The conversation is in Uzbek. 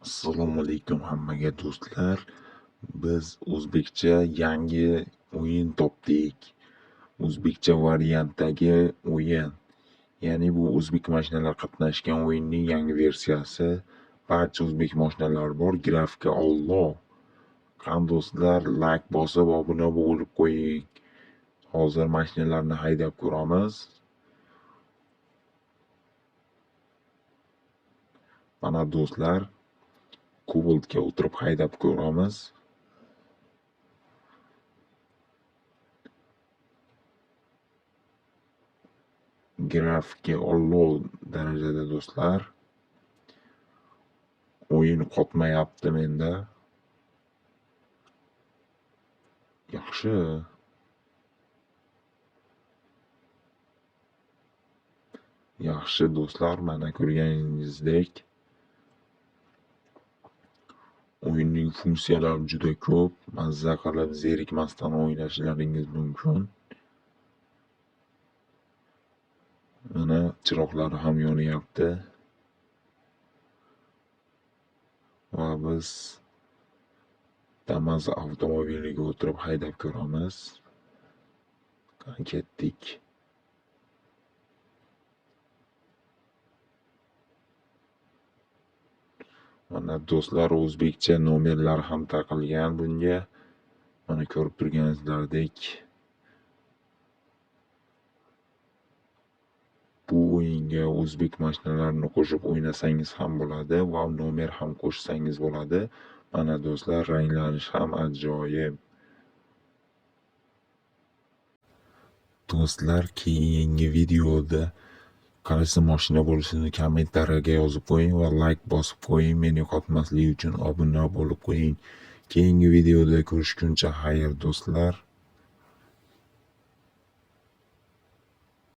Assalomu alaykum hammaga do'stlar. Biz o'zbekcha yangi o'yin topdik. O'zbekcha variantdagi o'yin. Ya'ni bu o'zbek mashinalar qatnashgan o'yinning yangi versiyasi. Barcha o'zbek mashinalari bor. Grafika Alloh. Qani do'stlar, like bosib obuna bo'lib qo'ying. Hozir mashinalarni haydab ko'ramiz. Mana do'stlar, Cobalt'ga o'tirib haydab ko'ramiz. Grafika Alloh darajada do'stlar. O'yin qotmayapti menda. Yaxshi. Yaxshi do'stlar, mana ko'rganingizdek o'yinning funksiyalari juda ko'p. Mazza qilib zerikmasdan o'ynashlaringiz mumkin. Mana chiroqlari ham yonyapti. Va biz Damas avtomobiliga o'tirib haydab ko'ramiz. Qani ketdik. Mana do'stlar, o'zbekcha nomerlar ham taqilgan bunga. Mana ko'rib turganingizlardek bu o'yinga o'zbek mashinalarini qo'shib o'ynasangiz ham bo'ladi va nomer ham qo'shsangiz bo'ladi. Mana do'stlar, ranglanish ham ajoyib. Do'stlar, keyingi videoda qaysi mashina bo'lishini kommentariyaga yozib qo'ying va like bosib qo'ying. Meni yo'qotmaslik uchun obuna bo'lib qo'ying. Keyingi videoda ko'rishguncha xayr do'stlar.